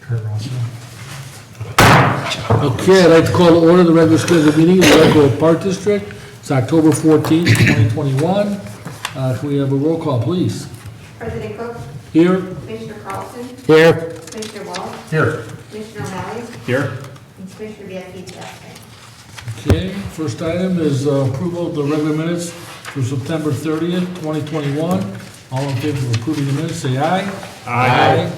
Kurt Russell. Okay, I'd like to call to order the regular scheduled meeting of the Echo Park District. It's October 14th, 2021. Can we have a roll call, please? President Cook, Here? Commissioner Carlson, Here. Commissioner Wall, Here. Commissioner O'Malley, Here. and Commissioner Bianchi absent. Okay, first item is approval of the regular minutes for September 30th, 2021. All in favor of approving the minutes, say aye. Aye.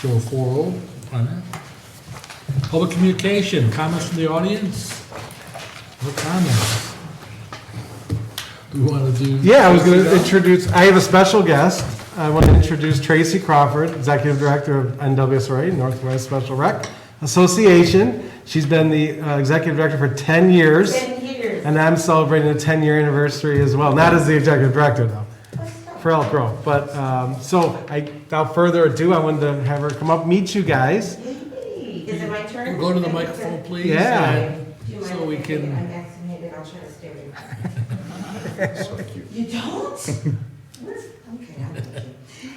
Show 4-0 on that. Public communication, comments from the audience? What comments? Do we want to do? Yeah, I was going to introduce, I have a special guest. I want to introduce Tracy Crawford, Executive Director of NWSRA, Northwest Special Rec Association. She's been the Executive Director for 10 years. 10 years. And I'm celebrating a 10-year anniversary as well, not as the Executive Director though, for Elk Grove. But, without further ado, I wanted to have her come up, meet you guys. Hey, is it my turn? Go to the microphone, please. Yeah. and Do you mind So we if I can. I'm vaccinated, I'll try to stay away. So cute. You don't? Okay, I'll let you.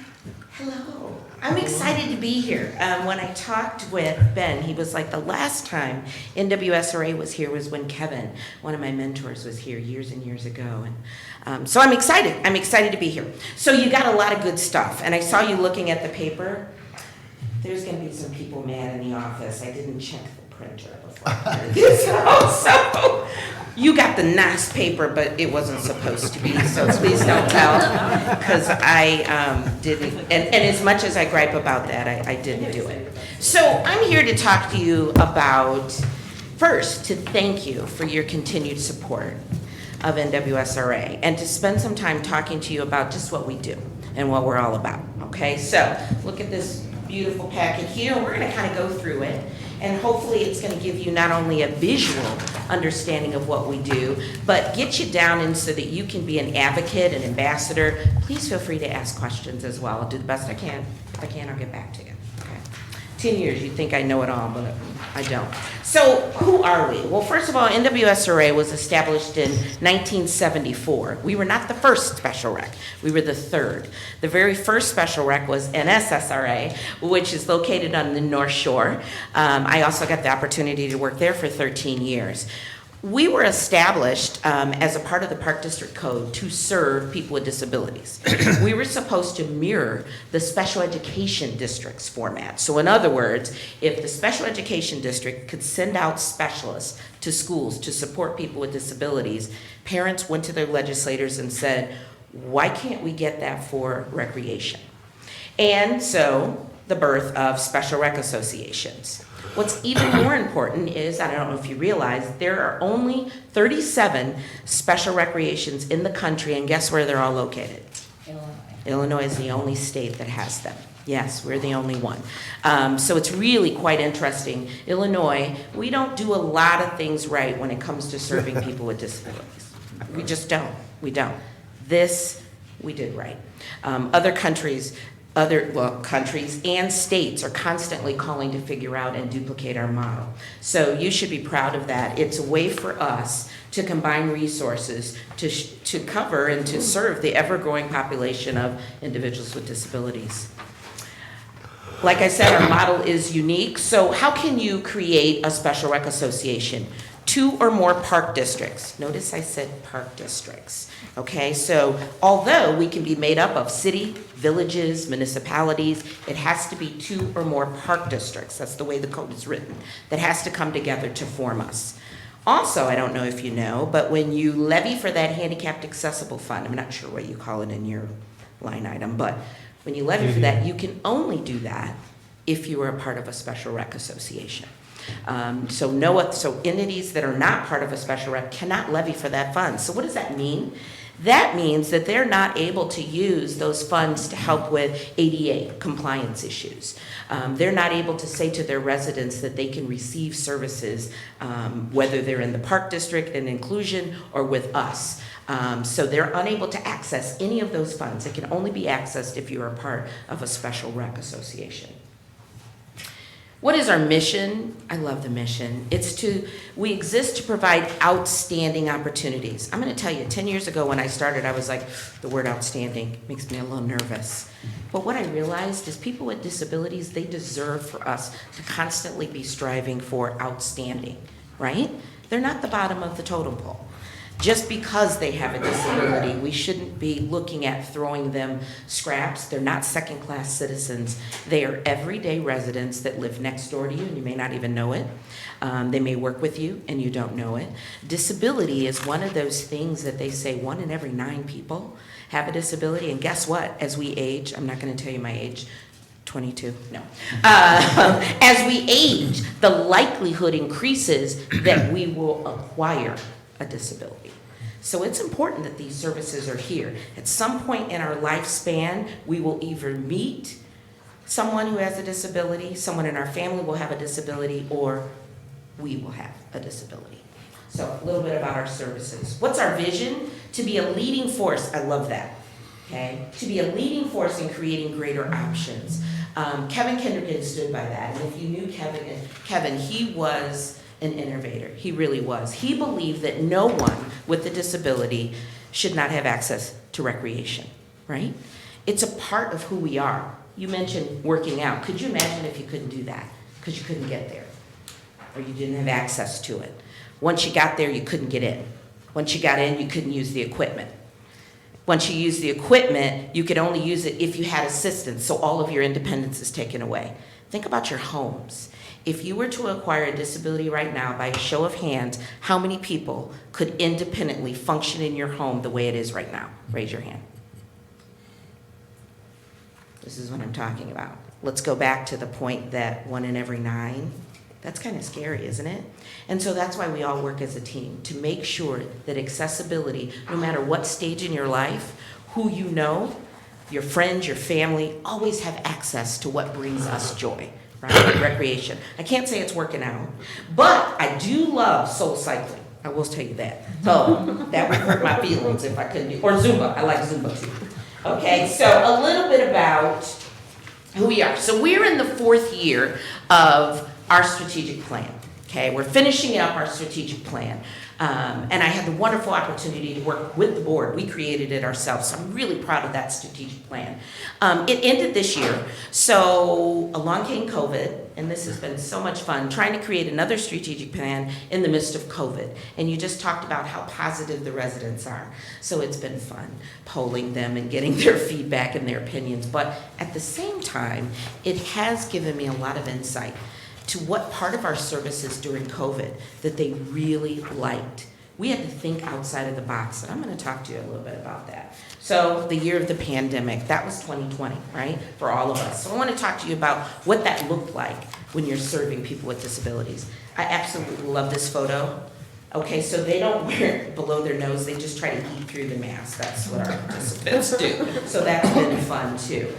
Hello. I'm excited to be here. When I talked with Ben, he was like, the last time NWSRA was here was when Kevin, one of my mentors, was here years and years ago. And so I'm excited. I'm excited to be here. So you got a lot of good stuff. And I saw you looking at the paper. There's going to be some people mad in the office. I didn't check the printer before I did this. So you got the nice paper, but it wasn't supposed to be. So please don't tell, because I didn't. And as much as I gripe about that, I didn't do it. So I'm here to talk to you about, first, to thank you for your continued support of NWSRA and to spend some time talking to you about just what we do and what we're all about. Okay, so look at this beautiful packet here. We're going to kind of go through it, and hopefully it's going to give you not only a visual understanding of what we do, but get you down in so that you can be an advocate, an ambassador. Please feel free to ask questions as well. I'll do the best I can. If I can, I'll get back to you. Okay. 10 years, you think I know it all, but I don't. So who are we? Well, first of all, NWSRA was established in 1974. We were not the first special rec. We were the third. The very first special rec was NSSRA, which is located on the North Shore. I also got the opportunity to work there for 13 years. We were established as a part of the Park District Code to serve people with disabilities. We were supposed to mirror the special education district's format. So in other words, if the special education district could send out specialists to schools to support people with disabilities, parents went to their legislators and said, why can't we get that for recreation? And so the birth of special rec associations. What's even more important is, I don't know if you realize, there are only 37 special recreations in the country, and guess where they're all located? Illinois. Illinois is the only state that has them. Yes, we're the only one. So it's really quite interesting. Illinois, we don't do a lot of things right when it comes to serving people with disabilities. We just don't. We don't. This, we did right. Other countries and states are constantly calling to figure out and duplicate our model. So you should be proud of that. It's a way for us to combine resources to cover and to serve the ever-growing population of individuals with disabilities. Like I said, our model is unique. So how can you create a special rec association? 2 or more park districts. Notice I said park districts. Okay, so although we can be made up of city, villages, municipalities, it has to be 2 or more park districts. That's the way the code is written. That has to come together to form us. Also, I don't know if you know, but when you levy for that handicapped accessible fund, I'm not sure what you call it in your line item, but when you levy for that, you can only do that if you are a part of a special rec association. So entities that are not part of a special rec cannot levy for that fund. So what does that mean? That means that they're not able to use those funds to help with ADA compliance issues. They're not able to say to their residents that they can receive services, whether they're in the park district and inclusion or with us. So they're unable to access any of those funds. It can only be accessed if you're a part of a special rec association. What is our mission? I love the mission. We exist to provide outstanding opportunities. I'm going to tell you, 10 years ago when I started, I was like, the word outstanding makes me a little nervous. But what I realized is people with disabilities, they deserve for us to constantly be striving for outstanding, right? They're not the bottom of the totem pole. Just because they have a disability, we shouldn't be looking at throwing them scraps. They're not second-class citizens. They are everyday residents that live next door to you, and you may not even know it. They may work with you, and you don't know it. Disability is one of those things that they say 1 in every 9 people have a disability, and guess what? As we age, I'm not going to tell you my age, 22, no. As we age, the likelihood increases that we will acquire a disability. So it's important that these services are here. At some point in our lifespan, we will either meet someone who has a disability, someone in our family will have a disability, or we will have a disability. So a little bit about our services. What's our vision? To be a leading force, I love that, okay? To be a leading force in creating greater options. Kevin Kinderkin stood by that, and if you knew Kevin, he was an innovator. He really was. He believed that no one with a disability should not have access to recreation, right? It's a part of who we are. You mentioned working out. Could you imagine if you couldn't do that because you couldn't get there or you didn't have access to it? Once you got there, you couldn't get in. Once you got in, you couldn't use the equipment. Once you use the equipment, you could only use it if you had assistance, so all of your independence is taken away. Think about your homes. If you were to acquire a disability right now, by a show of hands, how many people could independently function in your home the way it is right now? Raise your hand. This is what I'm talking about. Let's go back to the point that 1 in every 9, that's kind of scary, isn't it? And so that's why we all work as a team, to make sure that accessibility, no matter what stage in your life, who you know, your friends, your family, always have access to what brings us joy. Right? Recreation. I can't say it's working out, but I do love soul cycling. I will tell you that. So that would hurt my feelings if I couldn't do, or Zumba. I like Zumba too. Okay, so a little bit about who we are. So we're in the 4th year of our strategic plan. Okay, we're finishing up our strategic plan. And I had the wonderful opportunity to work with the board. We created it ourselves, so I'm really proud of that strategic plan. It ended this year, so along came COVID, and this has been so much fun, trying to create another strategic plan in the midst of COVID. And you just talked about how positive the residents are. So it's been fun polling them and getting their feedback and their opinions. But at the same time, it has given me a lot of insight to what part of our services during COVID that they really liked. We had to think outside of the box, and I'm going to talk to you a little bit about that. So the year of the pandemic, that was 2020, right, for all of us. So I want to talk to you about what that looked like when you're serving people with disabilities. I absolutely love this photo. Okay, so they don't wear it below their nose, they just try to eat through the mask. That's what our participants do. So that's been fun too.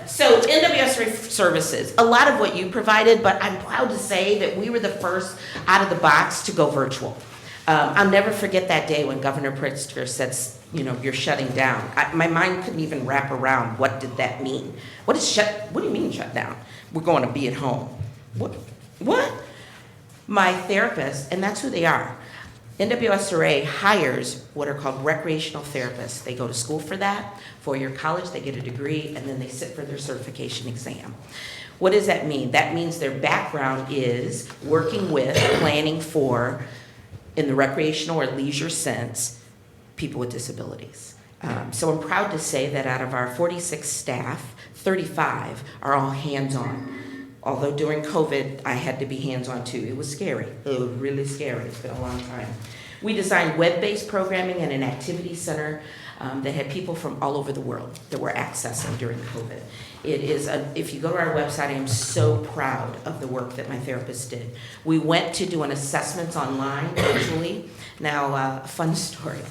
So NWS services, a lot of what you provided, but I'm proud to say that we were the first out of the box to go virtual. I'll never forget that day when Governor Pritzker said, you know, you're shutting down. My mind couldn't even wrap around what did that mean. What do you mean shut down? We're going to be at home. What? My therapist, and that's who they are. NWSRA hires what are called recreational therapists. They go to school for that, 4-year college, they get a degree, and then they sit for their certification exam. What does that mean? That means their background is working with, planning for, in the recreational or leisure sense, people with disabilities. So I'm proud to say that out of our 46 staff, 35 are all hands-on. Although during COVID, I had to be hands-on too. It was scary. It was really scary. It's been a long time. We designed web-based programming and an activity center that had people from all over the world that were accessing during COVID. It is, if you go to our website, I am so proud of the work that my therapist did. We went to do an assessments online virtually. Now, fun story.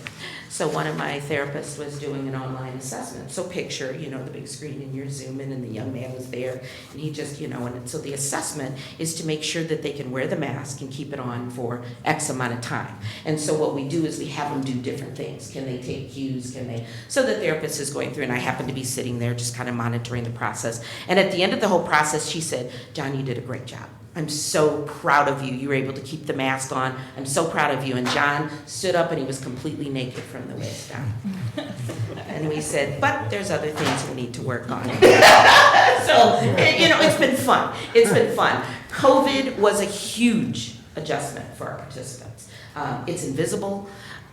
So one of my therapists was doing an online assessment. So picture, the big screen and you're zooming and the young man was there and he just, and so the assessment is to make sure that they can wear the mask and keep it on for X amount of time. And so what we do is we have them do different things. Can they take cues? So the therapist is going through and I happen to be sitting there just kind of monitoring the process. And at the end of the whole process, she said, "John, you did a great job. I'm so proud of you. You were able to keep the mask on. I'm so proud of you." And John stood up and he was completely naked from the waist down. And we said, "But there's other things we need to work on." So, it's been fun. It's been fun. COVID was a huge adjustment for our participants. It's invisible.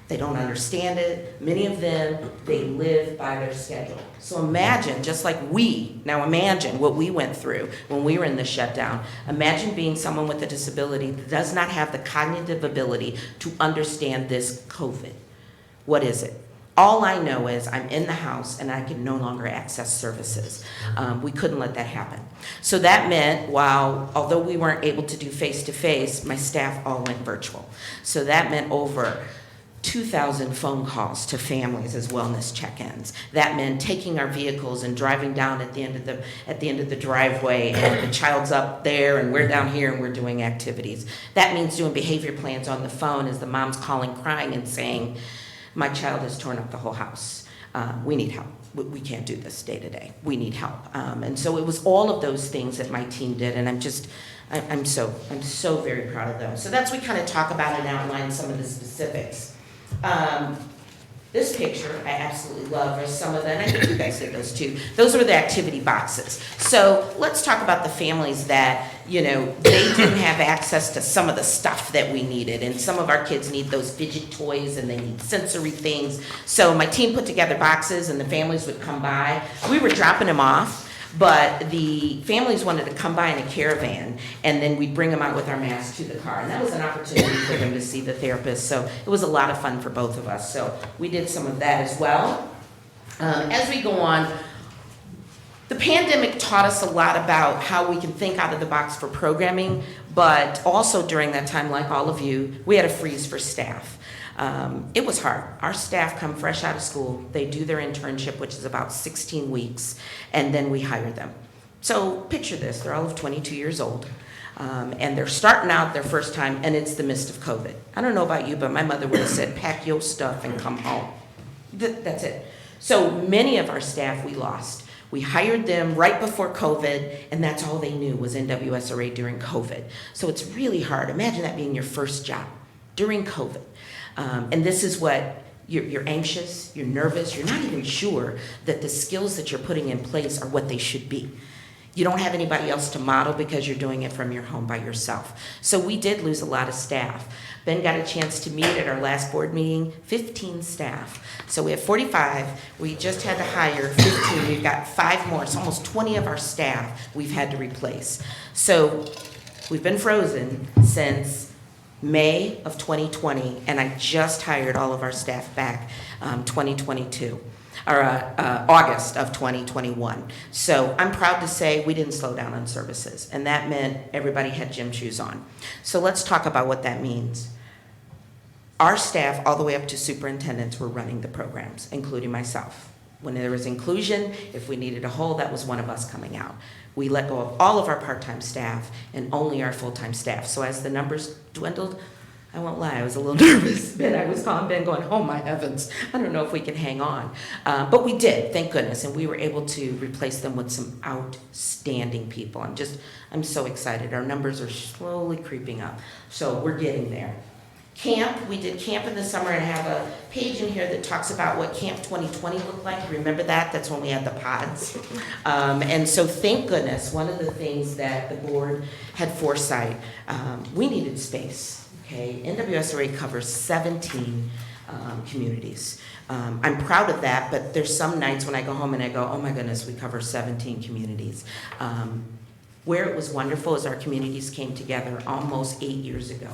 They don't understand it. Many of them, they live by their schedule. So imagine, just like imagine what we went through when we were in the shutdown. Imagine being someone with a disability that does not have the cognitive ability to understand this COVID. What is it? All I know is I'm in the house and I can no longer access services. We couldn't let that happen. So that meant, although we weren't able to do face-to-face, my staff all went virtual. So that meant over 2,000 phone calls to families as wellness check-ins. That meant taking our vehicles and driving down at the end of the driveway, and the child's up there and we're down here and we're doing activities. That means doing behavior plans on the phone as the mom's calling, crying and saying, "My child has torn up the whole house. We need help. We can't do this day to day. We need help." And so it was all of those things that my team did, and I'm so very proud of them. So that's we kind of talk about and outline some of the specifics. This picture I absolutely love. There's some of them. I think you guys did those too. Those were the activity boxes. So let's talk about the families that, they didn't have access to some of the stuff that we needed. And some of our kids need those fidget toys and they need sensory things. So my team put together boxes and the families would come by. We were dropping them off, but the families wanted to come by in a caravan, and then we'd bring them out with our masks to the car. And that was an opportunity for them to see the therapist. So it was a lot of fun for both of us. So we did some of that as well. As we go on, the pandemic taught us a lot about how we can think out of the box for programming, but also during that time, like all of you, we had a freeze for staff. It was hard. Our staff come fresh out of school. They do their internship, which is about 16 weeks, and then we hire them. So picture this. They're all of 22 years old, and they're starting out their first time, and it's the midst of COVID. I don't know about you, but my mother would have said, "Pack your stuff and come home." That's it. So many of our staff we lost. We hired them right before COVID, and that's all they knew was NWSRA during COVID. So it's really hard. Imagine that being your first job during COVID. And this is what you're anxious, you're nervous, you're not even sure that the skills that you're putting in place are what they should be. You don't have anybody else to model because you're doing it from your home by yourself. So we did lose a lot of staff. Ben got a chance to meet at our last board meeting, 15 staff. So we have 45, we just had to hire 15, we've got 5 more, so almost 20 of our staff we've had to replace. So we've been frozen since May of 2020, and I just hired all of our staff back 2022, or August of 2021. So I'm proud to say we didn't slow down on services, and that meant everybody had gym shoes on. So let's talk about what that means. Our staff, all the way up to superintendents, were running the programs, including myself. When there was inclusion, if we needed a hole, that was one of us coming out. We let go of all of our part-time staff and only our full-time staff. So as the numbers dwindled, I won't lie, I was a little nervous. I was calling Ben going, "Oh my heavens, I don't know if we can hang on." But we did, thank goodness, and we were able to replace them with some outstanding people. I'm so excited. Our numbers are slowly creeping up. So we're getting there. Camp, we did camp in the summer, and I have a page in here that talks about what Camp 2020 looked like. Remember that? That's when we had the pods. And so thank goodness, one of the things that the board had foresight, we needed space, okay? NWSRA covers 17 communities. I'm proud of that, but there's some nights when I go home and I go, oh my goodness, we cover 17 communities. Where it was wonderful is our communities came together almost 8 years ago.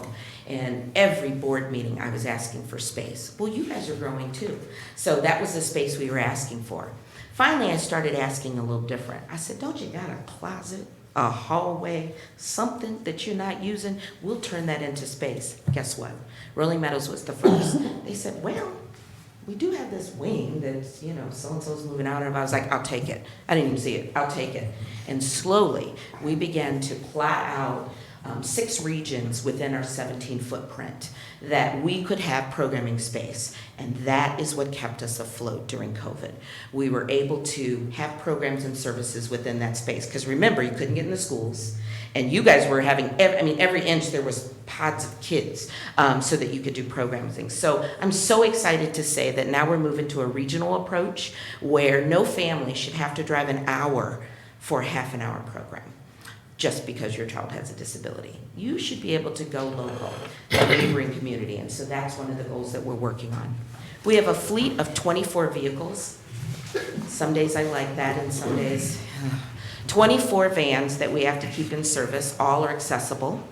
And every board meeting I was asking for space. Well, you guys are growing too. So that was the space we were asking for. Finally, I started asking a little different. I said, don't you got a closet, a hallway, something that you're not using? We'll turn that into space. Guess what? Rolling Meadows was the first. They said, well, we do have this wing that's, you know, so-and-so's moving out, and I was like, I'll take it. I didn't even see it, I'll take it. And slowly, we began to plot out 6 regions within our 17 footprint that we could have programming space. And that is what kept us afloat during COVID. We were able to have programs and services within that space. Because remember, you couldn't get in the schools. And you guys were having, every inch there was pods of kids so that you could do program things. So I'm so excited to say that now we're moving to a regional approach where no family should have to drive an hour for a half an hour program just because your child has a disability. You should be able to go local to a neighboring community, and so that's one of the goals that we're working on. We have a fleet of 24 vehicles. Some days I like that, and some days 24 vans that we have to keep in service. All are accessible.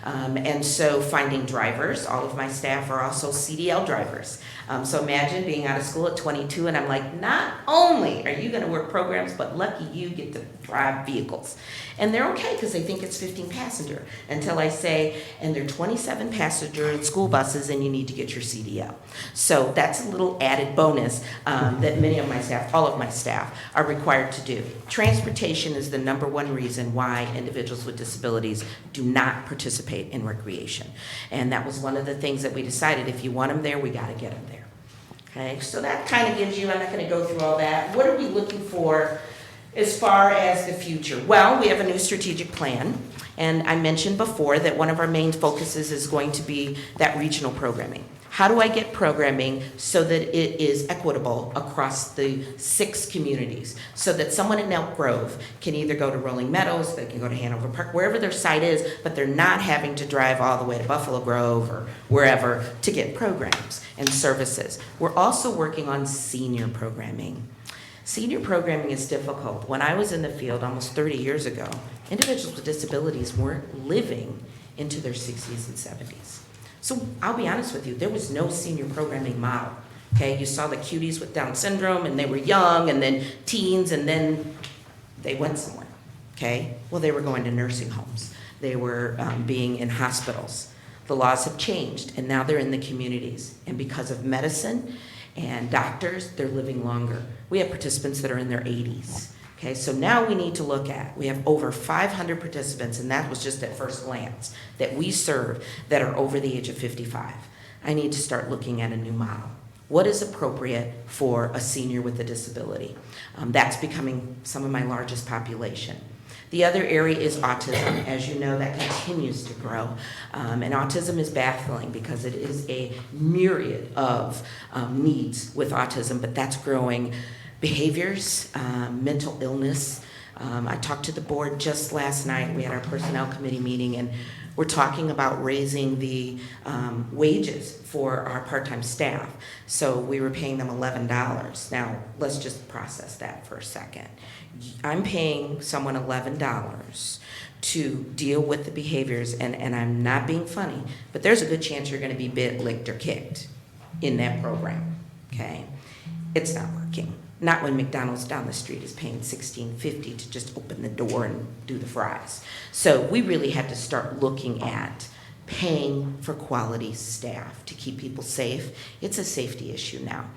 And so finding drivers, all of my staff are also CDL drivers. So imagine being out of school at 22 and I'm like, not only are you gonna work programs, but lucky you get to drive vehicles. And they're okay because they think it's 15 passenger until I say, and they're 27 passenger school buses and you need to get your CDL. So that's a little added bonus that many of my staff, all of my staff, are required to do. Transportation is the #1 reason why individuals with disabilities do not participate in recreation. And that was one of the things that we decided, if you want them there, we gotta get them there. Okay, so that kind of gives you, I'm not gonna go through all that. What are we looking for as far as the future? Well, we have a new strategic plan. And I mentioned before that one of our main focuses is going to be that regional programming. How do I get programming so that it is equitable across the 6 communities? So that someone in Elk Grove can either go to Rolling Meadows, they can go to Hanover Park, wherever their site is, but they're not having to drive all the way to Buffalo Grove or wherever to get programs and services. We're also working on senior programming. Senior programming is difficult. When I was in the field almost 30 years ago, individuals with disabilities weren't living into their 60s and 70s. So I'll be honest with you, there was no senior programming model. Okay, you saw the cuties with Down syndrome and they were young, and then teens, and then they went somewhere. Okay, well, they were going to nursing homes. They were being in hospitals. The laws have changed and now they're in the communities. And because of medicine and doctors, they're living longer. We have participants that are in their 80s. Okay, so now we need to look at, we have over 500 participants, and that was just at first glance, that we serve that are over the age of 55. I need to start looking at a new model. What is appropriate for a senior with a disability? That's becoming some of my largest population. The other area is autism. As you know, that continues to grow. And autism is baffling because it is a myriad of needs with autism, but that's growing. Behaviors, mental illness. I talked to the board just last night. We had our personnel committee meeting, and we're talking about raising the wages for our part-time staff. So we were paying them $11. Now, let's just process that for a second. I'm paying someone $11 to deal with the behaviors, and I'm not being funny, but there's a good chance you're gonna be bit, licked, or kicked in that program, okay? It's not working. Not when McDonald's down the street is paying $16.50 to just open the door and do the fries. So we really had to start looking at paying for quality staff to keep people safe. It's a safety issue now.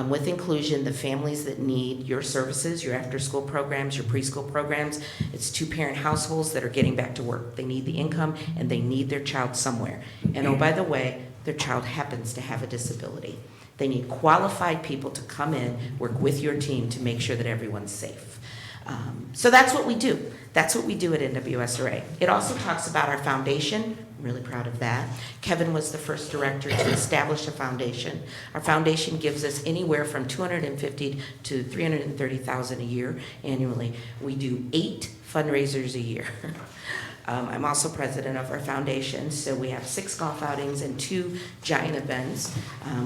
With inclusion, the families that need your services, your after-school programs, your preschool programs, it's 2-parent households that are getting back to work. They need the income and they need their child somewhere. And oh, by the way, their child happens to have a disability. They need qualified people to come in, work with your team to make sure that everyone's safe. So that's what we do. That's what we do at NWSRA. It also talks about our foundation. I'm really proud of that. Kevin was the first director to establish a foundation. Our foundation gives us anywhere from $250,000 to $330,000 a year annually. We do 8 fundraisers a year. I'm also president of our foundation, so we have 6 golf outings and 2 giant events.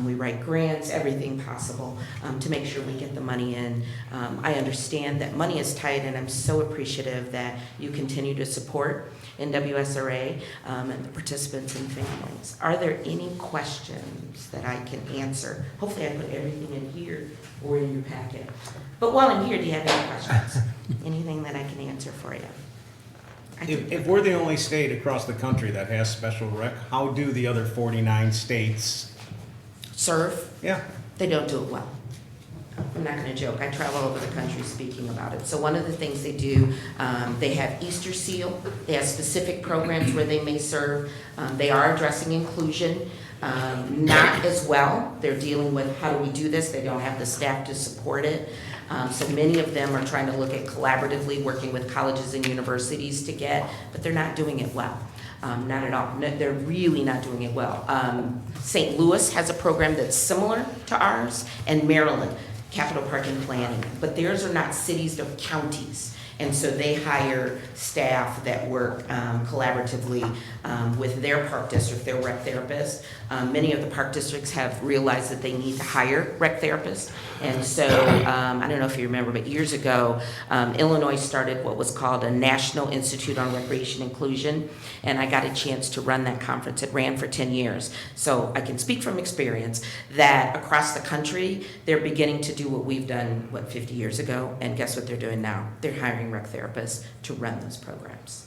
We write grants, everything possible, to make sure we get the money in. I understand that money is tight, and I'm so appreciative that you continue to support NWSRA and the participants and families. Are there any questions that I can answer? Hopefully I put everything in here or in your packet. But while I'm here, do you have any questions? Anything that I can answer for you? If we're the only state across the country that has special rec, how do the other 49 states? Serve? Yeah. They don't do it well. I'm not gonna joke, I travel over the country speaking about it. So one of the things they do, they have Easter Seal, they have specific programs where they may serve. They are addressing inclusion, not as well. They're dealing with, how do we do this? They don't have the staff to support it. So many of them are trying to look at collaboratively working with colleges and universities to get, but they're not doing it well. Not at all. No, they're really not doing it well. St. Louis has a program that's similar to ours, and Maryland, capital parking planning, but theirs are not cities, they're counties. And so they hire staff that work collaboratively with their park district, their rec therapists. Many of the park districts have realized that they need to hire rec therapists. And so, I don't know if you remember, but years ago, Illinois started what was called a National Institute on Recreation Inclusion. And I got a chance to run that conference. It ran for 10 years. So I can speak from experience that across the country, they're beginning to do what we've done, 50 years ago? And guess what they're doing now? They're hiring rec therapists to run those programs.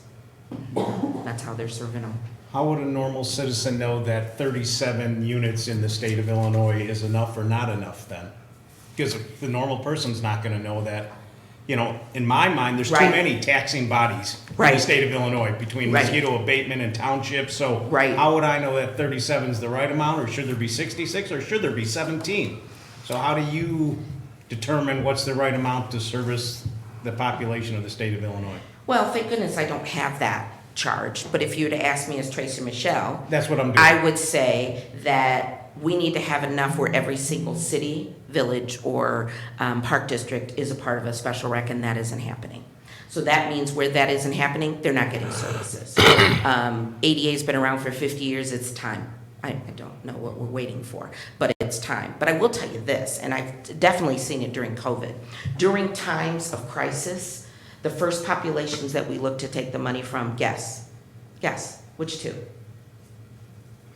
That's how they're serving them. How would a normal citizen know that 37 units in the state of Illinois is enough or not enough then? Because the normal person's not gonna know that. You know, in my mind, there's too Right. many taxing bodies in Right. the state of Illinois between Right. mosquito abatement and townships, so. Right. How would I know that 37 is the right amount, or should there be 66, or should there be 17? So how do you determine what's the right amount to service the population of the state of Illinois? Well, thank goodness I don't have that charge, but if you were to ask me as Tracy Michelle, That's what I'm doing. I would say that we need to have enough where every single city, village, or park district is a part of a special rec, and that isn't happening. So that means where that isn't happening, they're not getting services. ADA's been around for 50 years, it's time. I don't know what we're waiting for, but it's time. But I will tell you this, and I've definitely seen it during COVID. During times of crisis, the first populations that we look to take the money from, guess, which two?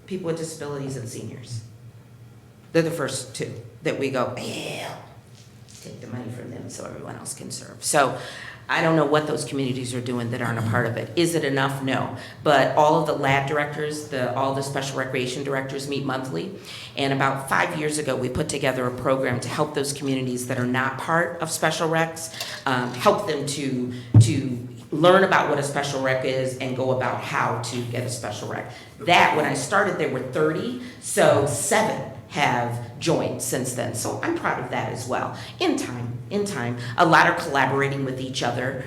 People with disabilities and seniors. They're the first two that we go, yeah, take the money from them so everyone else can serve. So I don't know what those communities are doing that aren't a part of it. Is it enough? No. But all of the lab directors, all the special recreation directors meet monthly. And about 5 years ago, we put together a program to help those communities that are not part of special recs, help them to learn about what a special rec is and go about how to get a special rec. That, when I started, there were 30, so 7 have joined since then. So I'm proud of that as well. In time. A lot are collaborating with each other.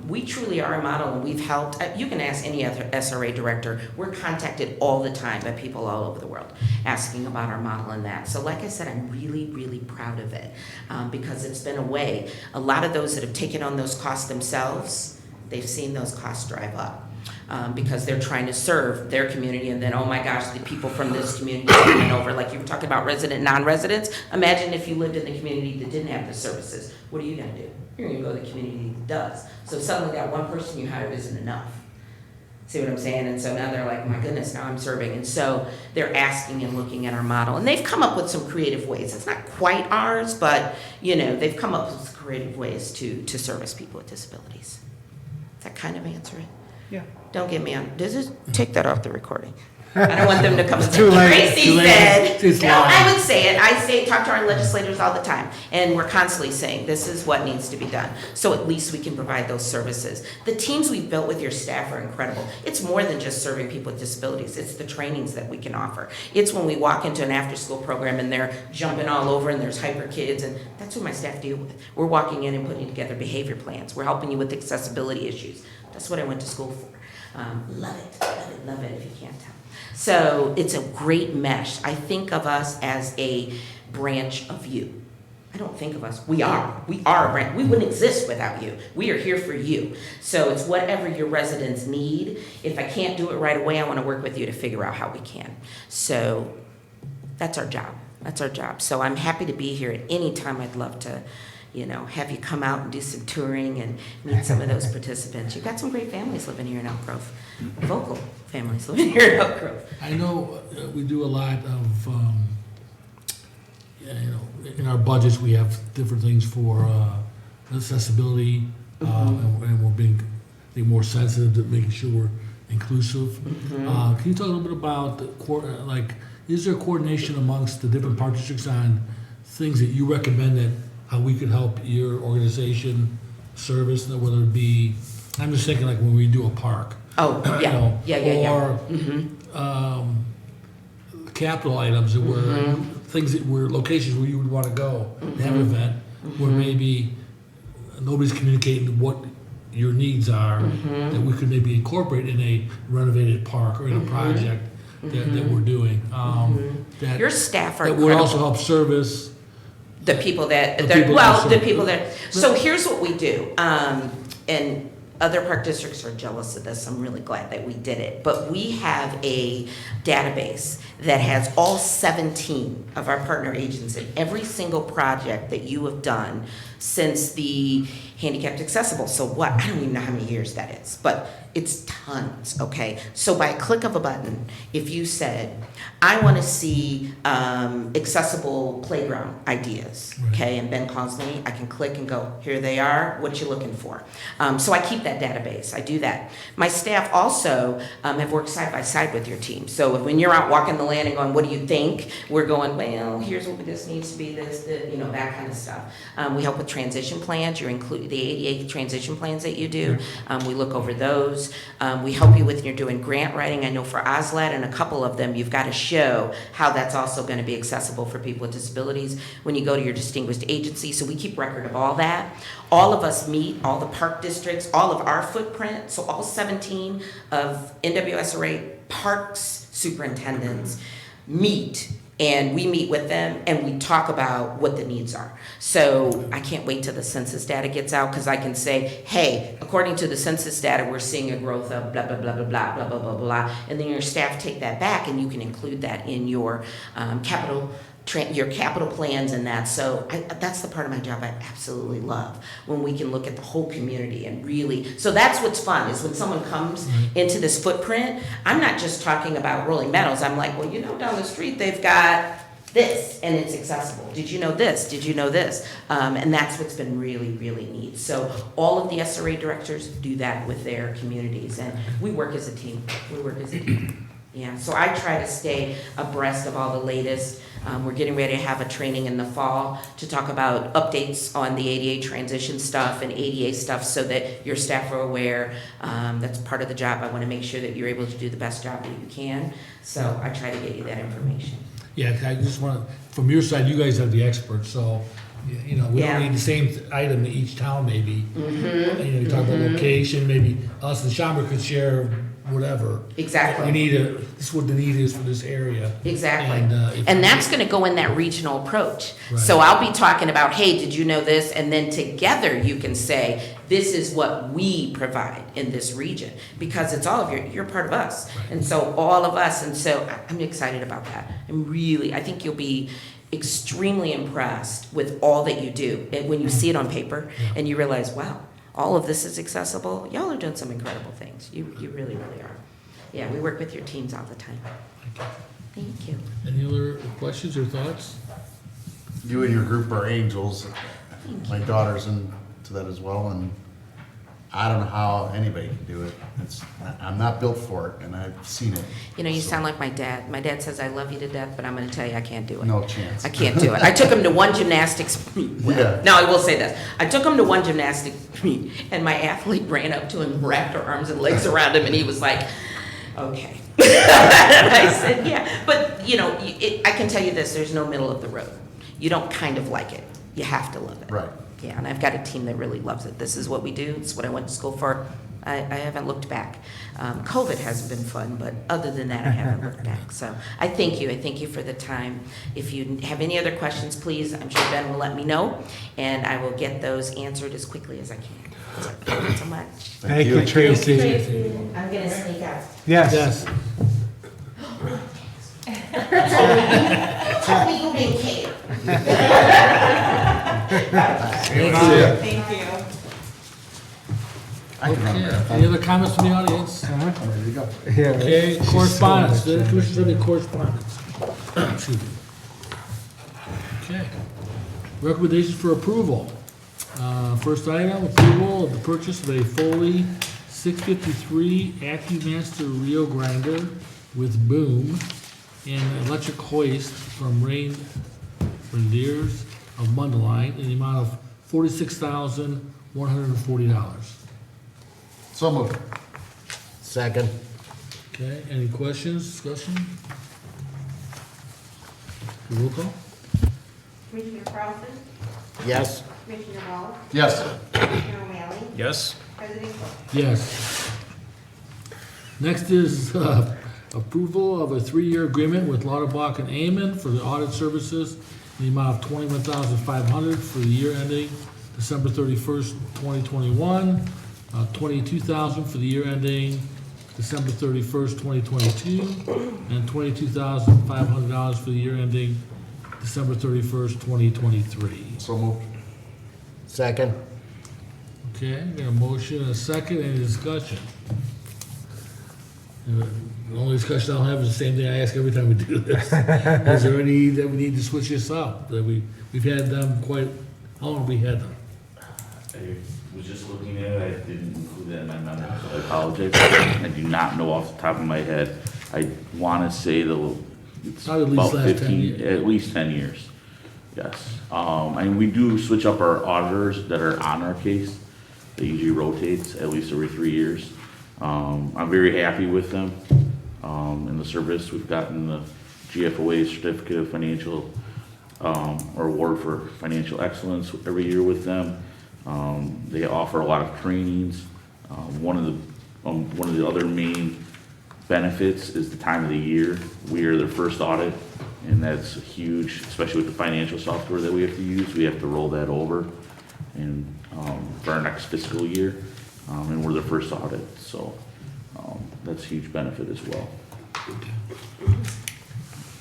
We truly are a model, and we've helped. You can ask any other SRA director. We're contacted all the time by people all over the world asking about our model and that. So like I said, I'm really, really proud of it because it's been a way. A lot of those that have taken on those costs themselves, they've seen those costs drive up. Because they're trying to serve their community, and then, oh my gosh, the people from this community are coming over. Like you were talking about resident, non-residents. Imagine if you lived in the community that didn't have the services. What are you gonna do? You're gonna go to the community that does. So suddenly that one person you hired isn't enough. See what I'm saying? And so now they're like, my goodness, now I'm serving. And so they're asking and looking at our model. And they've come up with some creative ways. It's not quite ours, but they've come up with creative ways to service people with disabilities. Does that kind of answer it? Yeah. Don't get me on, take that off the recording. I don't want them to come and say, Too late. Tracy Too late. said. It's No, live. I would say it. Talk to our legislators all the time. And we're constantly saying, this is what needs to be done. So at least we can provide those services. The teams we've built with your staff are incredible. It's more than just serving people with disabilities. It's the trainings that we can offer. It's when we walk into an after-school program and they're jumping all over and there's hyper kids, and that's what my staff deal with. We're walking in and putting together behavior plans. We're helping you with accessibility issues. That's what I went to school for. Love it if you can't tell. So it's a great mesh. I think of us as a branch of you. I don't think of us, we are a branch. We wouldn't exist without you. We are here for you. So it's whatever your residents need. If I can't do it right away, I want to work with you to figure out how we can. So that's our job. So I'm happy to be here at any time. I'd love to have you come out and do some touring and meet some of those participants. You've got some great families living here in Elk Grove, vocal families living here in Elk Grove. I know we do a lot of, in our budgets, we have different things for accessibility, and we're being more sensitive to making sure we're inclusive. Can you talk a little bit about is there coordination amongst the different park districts on things that you recommend that, how we could help your organization service, whether it be, I'm just thinking like when we do a park. Oh, you yeah, know, yeah. Or, capital items that were, things that were locations where you would wanna go, to have an event, where maybe nobody's communicating what your needs are, that we could maybe incorporate in a renovated park or in a project that we're doing. That Your staff are that would also incredible. help service. The people that, The they're- people well, that the serve. people that, so here's what we do. And other park districts are jealous of this. I'm really glad that we did it. But we have a database that has all 17 of our partner agents in every single project that you have done since the handicapped accessible. So what, I don't even know how many years that is, but it's tons, okay? So by a click of a button, if you said, I want to see accessible playground ideas, Right. okay? And Ben calls me, I can click and go, here they are, what you looking for? So I keep that database, I do that. My staff also have worked side by side with your team. So when you're out walking the land and going, what do you think? We're going, well, here's what this needs to be, this, you know, that kind of stuff. We help with transition plans, you include the ADA transition plans that you do. We look over those. We help you with, you're doing grant writing. I know for OSLAD and a couple of them, you've got to show how that's also going to be accessible for people with disabilities when you go to your distinguished agency. So we keep record of all that. All of us meet, all the park districts, all of our footprint, so all 17 of NWSRA parks superintendents meet, and we meet with them and we talk about what the needs are. So I can't wait till the census data gets out, because I can say, hey, according to the census data, we're seeing a growth of blah, blah, blah, blah, blah, blah, blah, blah, blah. And then your staff take that back and you can include that in your your capital plans and that. So that's the part of my job I absolutely love, when we can look at the whole community and really, so that's what's fun, is when someone comes into this footprint, I'm not just talking about Rolling Meadows, I'm like, well, you know, down the street, they've got this and it's accessible. Did you know this? Did you know this? And that's what's been really, really neat. So all of the SRA directors do that with their communities, and we work as a team. Yeah, so I try to stay abreast of all the latest. We're getting ready to have a training in the fall to talk about updates on the ADA transition stuff and ADA stuff, so that your staff are aware. That's part of the job. I want to make sure that you're able to do the best job that you can. So I try to get you that information. Yeah, I just want, from your side, you guys are the experts, so, you know, we Yeah. don't need the same item in each town maybe. You know, you talk about location, maybe us and Schaumburg could share whatever. Exactly. We need this is what the need is for this area. Exactly. And, And that's going to go in that regional approach. Right. So I'll be talking about, hey, did you know this? And then together you can say, this is what we provide in this region, because it's all of you're part of us. Right. And so all of us, and so I'm excited about that. I think you'll be extremely impressed with all that you do. And when you see it on paper and you realize, wow, all of this is accessible, y'all are doing some incredible things. You really, really are. Yeah, we work with your teams all the time. Thank you. Any other questions or thoughts? You and your group are angels. My daughter's into that as well, and I don't know how anybody can do it. I'm not built for it, and I've seen it. You know, you So, sound like my dad. My dad says, I love you to death, but I'm going to tell you, I can't do it. No chance. I can't do it. I took him to one gymnastics meet. Yeah. No, I will say this. I took him to one gymnastics meet, and my athlete ran up to him, wrapped her arms and legs around him, and he was like, okay. And I said, yeah. But, you know, I can tell you this, there's no middle of the road. You don't kind of like it. You have to love it. Right. Yeah, and I've got a team that really loves it. This is what we do. It's what I went to school for. I haven't looked back. COVID hasn't been fun, but other than that, I haven't looked back. So I thank you. I thank you for the time. If you have any other questions, please, I'm sure Ben will let me know, and I will get those answered as quickly as I can. So thank you so much. Thank you, Tracy. I'm going to sneak out. Yes. Tell me you didn't care. Thank you. I can run Okay, that. any other comments from the audience? I'm ready to go. Yeah. Okay, She's correspondence, so much, Commissioners, any correspondence? Excuse me. Okay. Recommendations for approval. First item, approval of the purchase of a Foley 653 AccuMaster Reel Grinder with boom and electric hoist from Reindeers of Mundaline in the amount of $46,140. So moved. Second. Okay, any questions, discussion? Roll call? Commissioner Carlson? Yes. Commissioner Wall? Yes. Commissioner O'Malley? Yes? President Cook? Yes. Next is approval of a 3-year agreement with Lauterbach and Amen for the audit services in the amount of $21,500 for the year ending December 31st, 2021, $22,000 for the year ending December 31st, 2022, and $22,500 for the year ending December 31st, 2023. So moved. Second. Okay, got a motion and a second, any discussion? The only discussion I'll have is the same thing I ask every time we do this. Is there any that we need to switch this up? That we've had them quite, how long have we had them? I was just looking at it, I didn't include that in my memo, so I apologize. I do not know off the top of my head. I want to say it's Probably at least about last 10 15, years. at least 10 years. Yes. And we do switch up our auditors that are on our case. They usually rotates at least every 3 years. I'm very happy with them in the service. We've gotten the GFOA Certificate of Financial or Award for Financial Excellence every year with them. They offer a lot of trainings. One of the other main benefits is the time of the year. We are their first audit, and that's huge, especially with the financial software that we have to use. We have to roll that over and for our next fiscal year, and we're their first audit, so that's a huge benefit as well.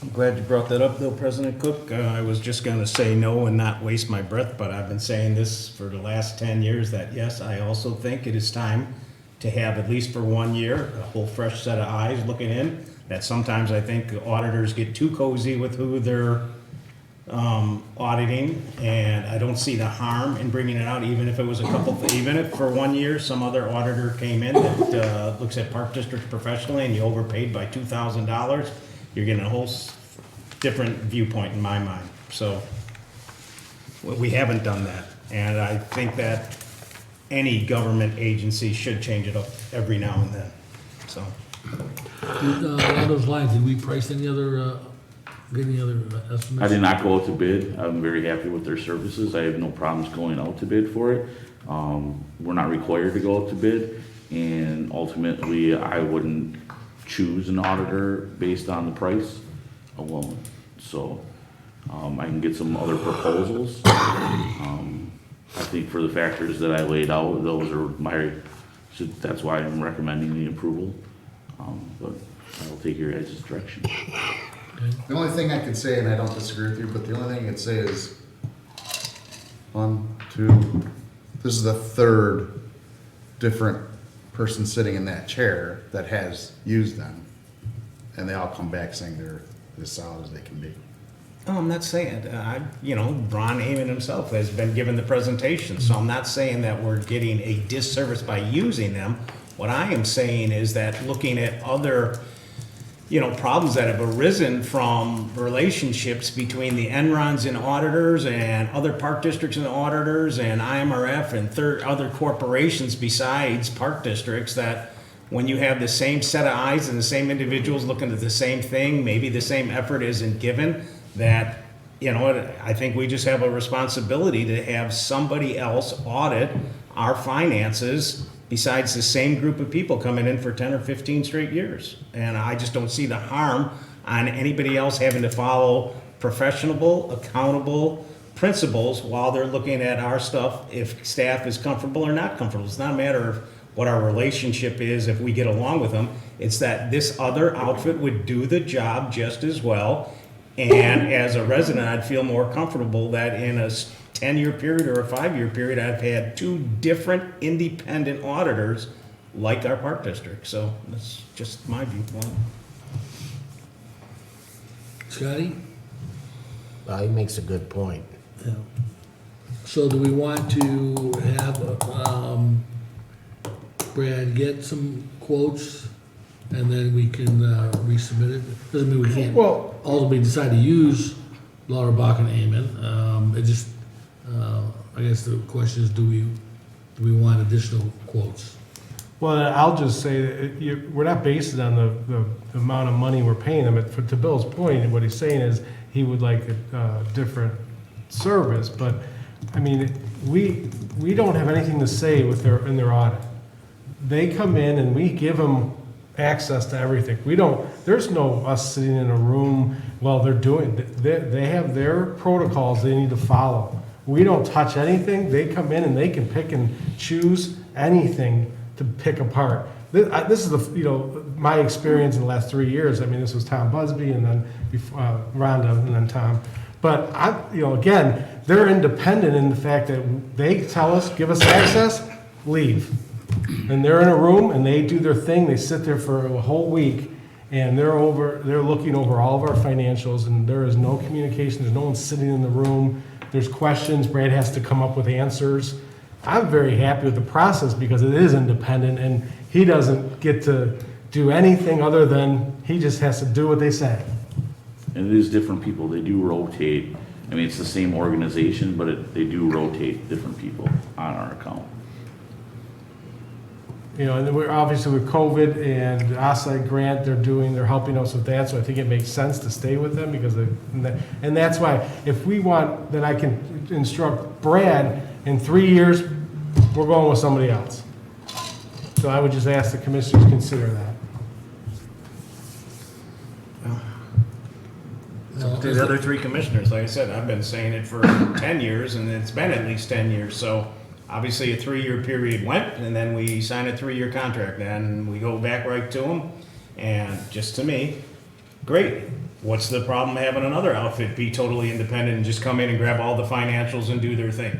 I'm glad you brought that up, though, President Cook. I was just gonna say no and not waste my breath, but I've been saying this for the last 10 years, that yes, I also think it is time to have, at least for 1 year, a whole fresh set of eyes looking in. That sometimes I think auditors get too cozy with who they're auditing, and I don't see the harm in bringing it out, even if it was even if for 1 year, some other auditor came in that looks at park districts professionally and you overpaid by $2,000, you're getting a whole different viewpoint in my mind. So we haven't done that, and I think that any government agency should change it up every now and then, so. Along those lines, did we price any other, get any other estimates? I did not go out to bid. I'm very happy with their services. I have no problems going out to bid for it. We're not required to go out to bid, and ultimately, I wouldn't choose an auditor based on the price alone. So, I can get some other proposals. I think for the factors that I laid out, those are so that's why I'm recommending the approval. But I will take your guys' direction. The only thing I could say, and I don't disagree with you, but the only thing I could say is, 1, 2, this is the third different person sitting in that chair that has used them. And they all come back saying they're as solid as they can be. Oh, I'm not saying, Ron Amon himself has been given the presentation, so I'm not saying that we're getting a disservice by using them. What I am saying is that looking at other, problems that have arisen from relationships between the Enrons and auditors and other park districts and auditors and IMRF and other corporations besides park districts, that when you have the same set of eyes and the same individuals looking at the same thing, maybe the same effort isn't given, that, I think we just have a responsibility to have somebody else audit our finances besides the same group of people coming in for 10 or 15 straight years. And I just don't see the harm on anybody else having to follow professional, accountable principles while they're looking at our stuff, if staff is comfortable or not comfortable. It's not a matter of what our relationship is if we get along with them. It's that this other outfit would do the job just as well. And as a resident, I'd feel more comfortable that in a 10-year period or a 5-year period, I've had 2 different independent auditors like our park district. So that's just my viewpoint. Scotty? He makes a good point. Yeah. So do we want to have, Brad, get some quotes and then we can resubmit it. Doesn't mean we can't Well, ultimately decide to use Lauterbach and Amen. It just, I guess the question is, do we want additional quotes? well, I'll just say, that we're not basing it on the amount of money we're paying them. To Bill's point, what he's saying is he would like a different service, but, I mean, we don't have anything to say in their audit. They come in and we give them access to everything. There's no us sitting in a room while they're doing, they have their protocols they need to follow. We don't touch anything. They come in and they can pick and choose anything to pick apart. This is my experience in the last 3 years. I mean, this was Tom Busby and then Rhonda and then Tom. But again, they're independent in the fact that they tell us, give us access, leave. And they're in a room and they do their thing. They sit there for a whole week and they're looking over all of our financials and there is no communication. There's no one sitting in the room. There's questions. Brad has to come up with answers. I'm very happy with the process because it is independent and he doesn't get to do anything other than he just has to do what they say. And it is different people, they do rotate. I mean, it's the same organization, but they do rotate different people on our account. And then we're obviously with COVID and the OSSI grant they're helping us with that, so I think it makes sense to stay with them because and that's why if we want, then I can instruct Brad in 3 years, we're going with somebody else. So I would just ask the commissioners to consider that. To the other three commissioners, like I said, I've been saying it for 10 years, and it's been at least 10 years, so obviously a 3-year period went, and then we signed a 3-year contract, and we go back right to them, and just to me, great. What's the problem having another outfit be totally independent and just come in and grab all the financials and do their thing?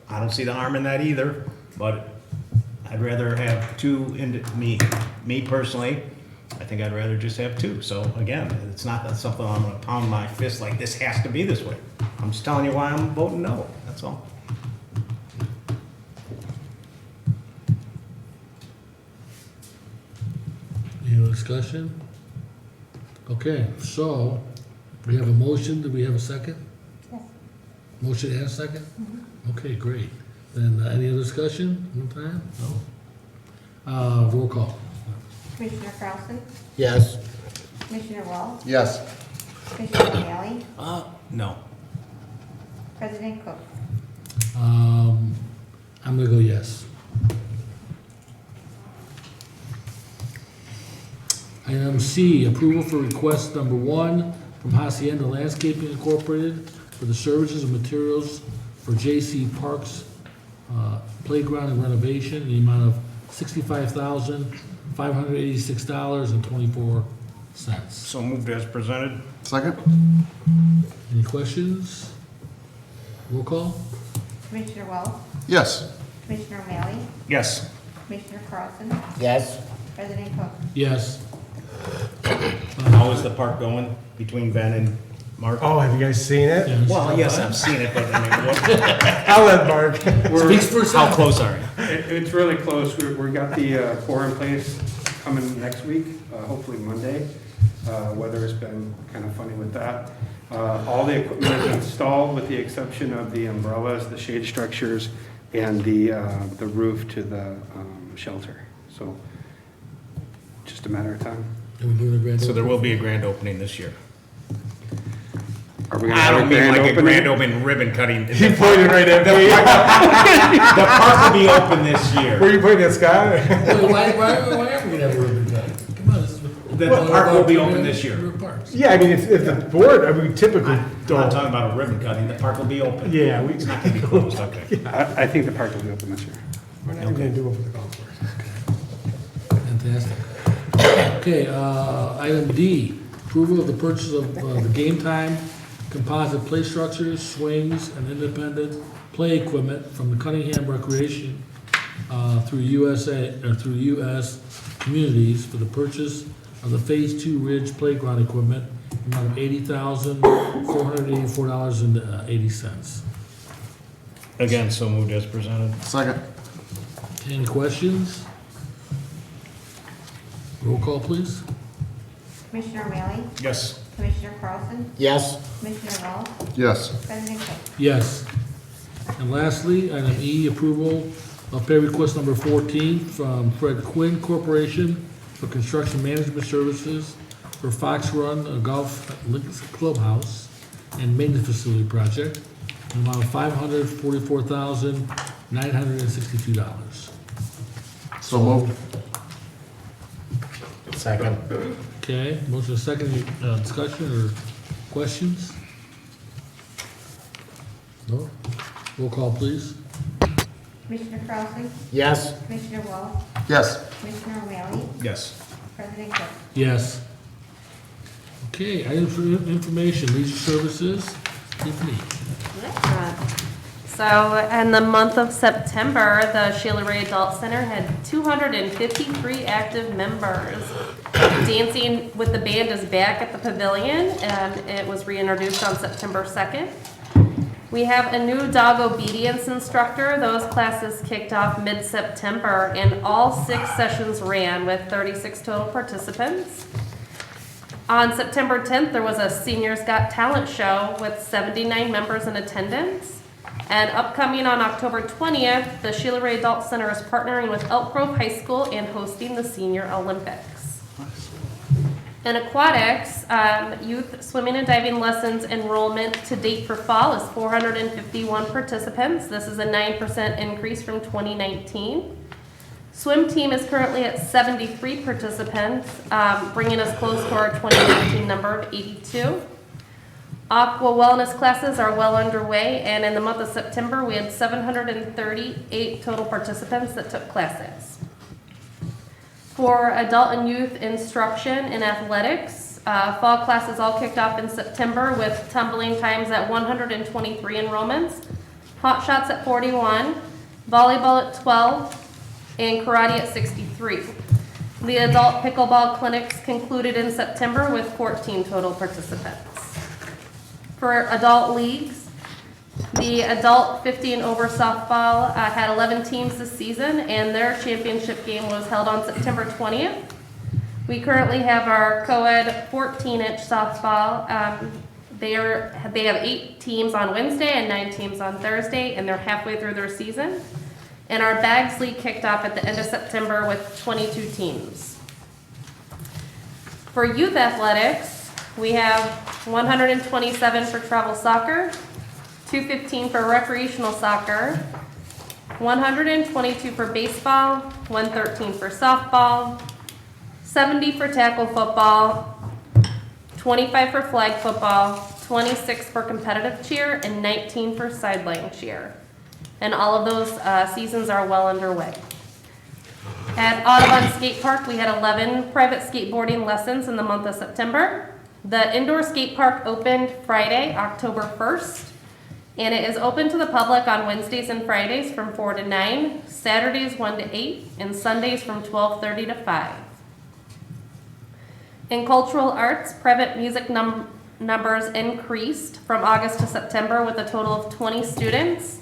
I don't see the harm in that either, but I'd rather have two, me personally, I think I'd rather just have two. So again, it's not that something I'm gonna pound my fist like this has to be this way. I'm just telling you why I'm voting no, that's all. Any other discussion? Okay, so we have a motion. Do we have a second? Yes. Motion and a second? Okay, great. Then any other discussion? One time? No? Roll call. Commissioner Carlson, Yes. Commissioner Wall, Yes. Commissioner O'Malley, No. President Cook. I'm gonna go yes. Item C, approval for request number 1 from Hacienda Landscaping Incorporated for the services and materials for J.C. Parks playground and renovation in the amount of $65,586.24. So moved as presented? Second? Any questions? Roll call? Commissioner Wall, Yes. Commissioner O'Malley, Yes. Commissioner Carlson, Yes. President Cook. Yes. How is the park going between Ben and Mark? Oh, have you guys seen it? Yeah, Well, yes, stop I've seen it, but I mean, what, I'll let Mark. by. Speaks for how itself. close are you? It's really close. We got the pour in place coming next week, hopefully Monday. Weather's been kind of funny with that. All the equipment is installed with the exception of the umbrellas, the shade structures, and the roof to the shelter. So just a matter of time. And we're doing a grand So there opening. will be a grand opening this year. Are we gonna I have don't a mean grand like a opening? grand opening ribbon cutting. He pointed right at me. The park will be open this Were year. you pointing at Scott? Wait, why are we gonna have a ribbon cut? Come on, this is. The park will be open this year. Parks. Yeah, I mean, if the board, I mean, typically I'm not don't. talking about a ribbon cutting, the park will be open. Yeah, It's not gonna be closed, okay. I think the park will be open this year. We're not even gonna do it for the golf course. Fantastic. Okay, item D, approval of the purchase of the Game Time composite play structures, swings, and independent play equipment from the Cunningham Recreation through US Communities for the purchase of the Phase 2 Ridge Playground equipment, amount of $80,484.80. Again, so moved as presented. Second? Any questions? Roll call, please. Commissioner O'Malley, Yes. Commissioner Carlson, Yes. Commissioner Wells, Yes. President Cook. Yes. And lastly, item E, approval of pay request number 14 from Fred Quinn Corporation for construction management services for Fox Run Golf Links Clubhouse and maintenance facility project, in the amount of $544,962. So moved. Second. Okay, motion is second, discussion or questions? No? Roll call, please. Commissioner Carlson, Yes. Commissioner Wells, Yes. Commissioner O'Malley, Yes. President Cook. Yes. Okay, item for information, leisure services, Tiffany. So, in the month of September, the Sheila Ray Adult Center had 253 active members. Dancing with the Band is back at the pavilion, and it was reintroduced on September 2nd. We have a new dog obedience instructor. Those classes kicked off mid-September, and all 6 sessions ran with 36 total participants. On September 10th, there was a Seniors Got Talent show with 79 members in attendance. And upcoming on October 20th, the Sheila Ray Adult Center is partnering with Elk Grove High School and hosting the Senior Olympics. In aquatics, youth swimming and diving lessons enrollment to date for fall is 451 participants. This is a 9% increase from 2019. Swim team is currently at 73 participants, bringing us close to our 2019 number of 82. Aqua wellness classes are well underway, and in the month of September, we had 738 total participants that took classes. For adult and youth instruction in athletics, fall classes all kicked off in September with tumbling times at 123 enrollments, hot shots at 41, volleyball at 12, and karate at 63. The adult pickleball clinics concluded in September with 14 total participants. For adult leagues, the adult 50 and over softball had 11 teams this season, and their championship game was held on September 20th. We currently have our co-ed 14-inch softball. They have 8 teams on Wednesday and 9 teams on Thursday, and they're halfway through their season. And our Bags League kicked off at the end of September with 22 teams. For youth athletics, we have 127 for travel soccer, 215 for recreational soccer, 122 for baseball, 113 for softball, 70 for tackle football, 25 for flag football, 26 for competitive cheer, and 19 for sideline cheer. And all of those seasons are well underway. At Audubon Skate Park, we had 11 private skateboarding lessons in the month of September. The indoor skate park opened Friday, October 1st, and it is open to the public on Wednesdays and Fridays from 4 to 9, Saturdays 1 to 8, and Sundays from 12:30 to 5. In cultural arts, private music numbers increased from August to September with a total of 20 students.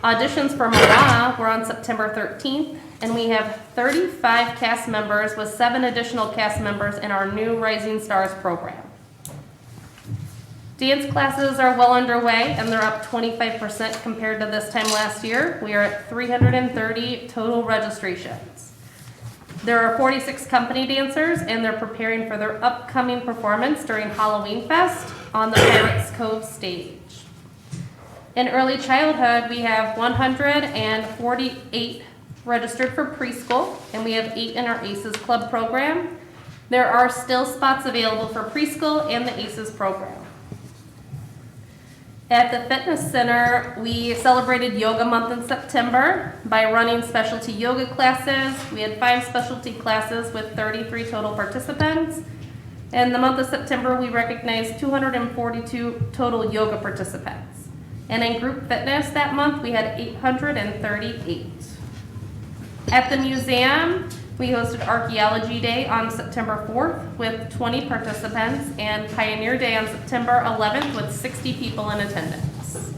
Auditions for Moana were on September 13th, and we have 35 cast members with 7 additional cast members in our new Rising Stars program. Dance classes are well underway, and they're up 25% compared to this time last year. We are at 330 total registrations. There are 46 company dancers, and they're preparing for their upcoming performance during Halloween Fest on the Pirates Cove stage. In early childhood, we have 148 registered for preschool, and we have 8 in our ACES Club program. There are still spots available for preschool and the ACES program. At the fitness center, we celebrated Yoga Month in September by running specialty yoga classes. We had 5 specialty classes with 33 total participants. In the month of September, we recognized 242 total yoga participants. And in group fitness that month, we had 838. At the museum, we hosted Archaeology Day on September 4th with 20 participants, and Pioneer Day on September 11th with 60 people in attendance.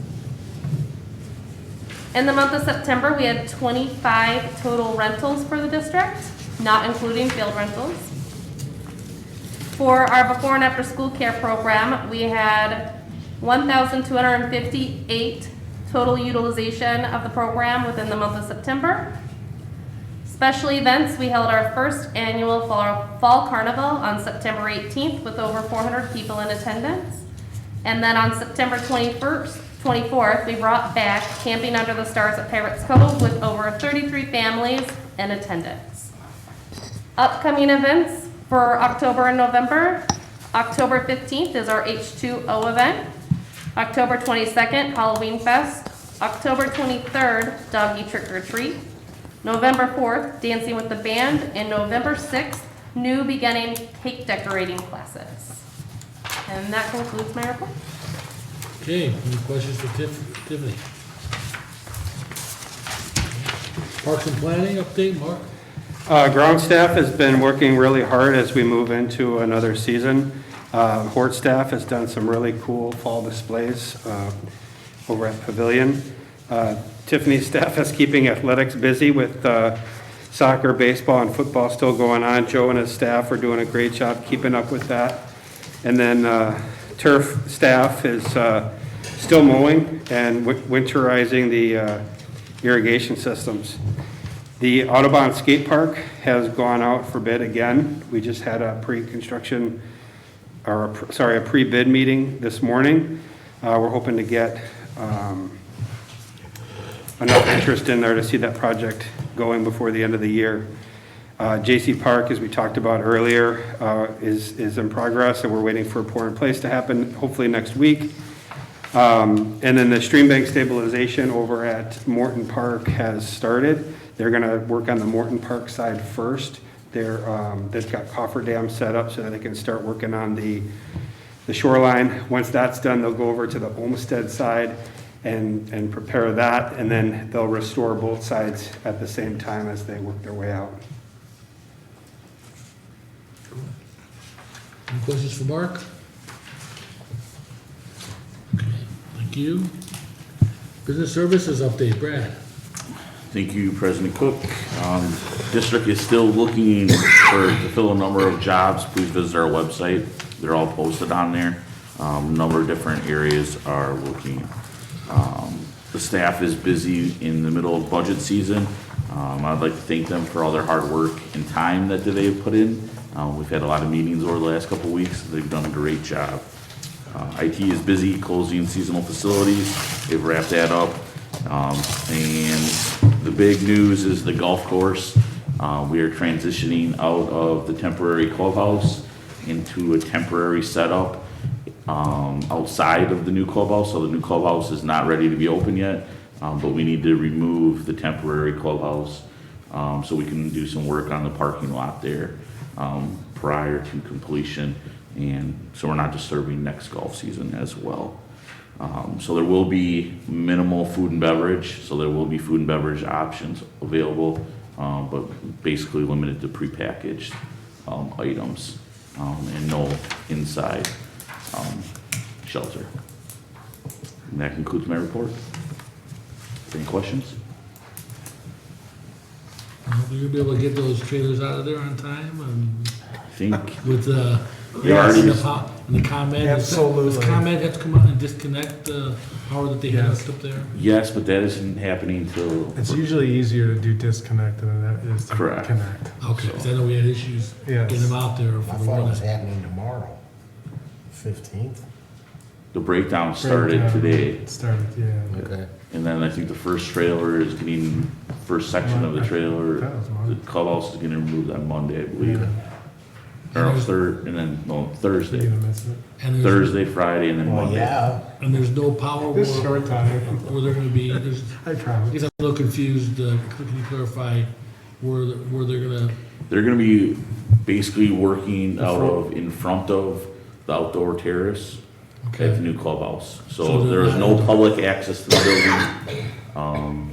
In the month of September, we had 25 total rentals for the district, not including field rentals. For our before and after school care program, we had 1,258 total utilization of the program within the month of September. Special events, we held our first annual fall carnival on September 18th with over 400 people in attendance. And then on September 24th, we brought back Camping Under the Stars at Pirates Cove with over 33 families in attendance. Upcoming events for October and November. October 15th is our H2O event. October 22nd, Halloween Fest. October 23rd, Doggy Trick or Treat. November 4th, Dancing with the Band. And November 6th, New Beginning Cake Decorating Classes. And that concludes my report. Okay, any questions for Tiffany? Parks and Planning update, Mark? Ground staff has been working really hard as we move into another season. Hort staff has done some really cool fall displays over at Pavilion. Tiffany's staff is keeping athletics busy with soccer, baseball, and football still going on. Joe and his staff are doing a great job keeping up with that. And then turf staff is still mowing and winterizing the irrigation systems. The Audubon Skate Park has gone out for bid again. We just had a pre-construction, or a pre-bid meeting this morning. We're hoping to get enough interest in there to see that project going before the end of the year. J.C. Park, as we talked about earlier, is in progress, and we're waiting for a pour in place to happen hopefully next week. And then the stream bank stabilization over at Morton Park has started. They're gonna work on the Morton Park side first. They've got cofferdam set up so that they can start working on the shoreline. Once that's done, they'll go over to the Olmsted side and prepare that, and then they'll restore both sides at the same time as they work their way out. Any questions for Mark? Okay, thank you. Business Services update, Brad. Thank you, President Cook. District is still looking to fill a number of jobs. Please visit our website. They're all posted on there. A number of different areas are looking. The staff is busy in the middle of budget season. I'd like to thank them for all their hard work and time that they've put in. We've had a lot of meetings over the last couple of weeks. They've done a great job. IT is busy closing seasonal facilities. They've wrapped that up. And the big news is the golf course. We are transitioning out of the temporary clubhouse into a temporary setup outside of the new clubhouse. So the new clubhouse is not ready to be open yet, but we need to remove the temporary clubhouse so we can do some work on the parking lot there prior to completion, and so we're not disturbing next golf season as well. So there will be minimal food and beverage, so there will be food and beverage options available, but basically limited to prepackaged items and no inside shelter. And that concludes my report. Any questions? You're gonna be able to get those trailers out of there on time and I think with the, Yes. and the ComEd. Absolutely. Does ComEd have to come out and disconnect the power that they have Yes. up there? yes, but that isn't happening till. It's usually easier to do disconnect than it is to Correct. connect. Okay, 'cause I know we had issues Yes. getting them out there I for the thought it was winter. happening tomorrow, 15th. The breakdown started Breakdown. today, It started, yeah. Okay. and then I think the first trailer is getting, first section of the trailer, That was the Monday. clubhouse is getting removed on Monday, I believe. Yeah. Or no, Thursday. You're gonna miss it. And there's, Thursday, Friday, and then Well, Monday. yeah, and there's no power This where, short time, where they're gonna be, there's, I I promise. guess I'm a little confused, can you clarify where they're gonna, They're gonna be basically working out of, in front of the outdoor terrace at the okay? new clubhouse. So So they're there is no not- public access to the building.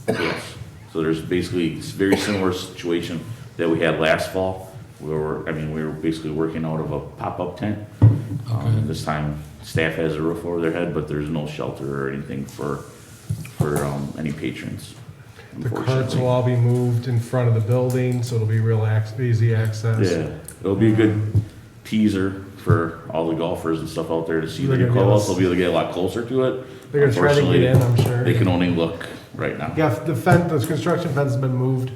Yes, so there's basically, it's a very similar situation that we had last fall. We were basically working out of a pop-up tent. Okay. This time, staff has a roof over their head, but there's no shelter or anything for for any patrons. The carts unfortunately. will all be moved in front of the building, so it'll be real easy access. Yeah, it'll be a good teaser for all the golfers and stuff out there to see the They're new gonna be clubhouse. able They'll to- be able to get a lot closer to it. They're gonna try to get in, I'm sure. They can only look right now. Yeah, the construction fence has been moved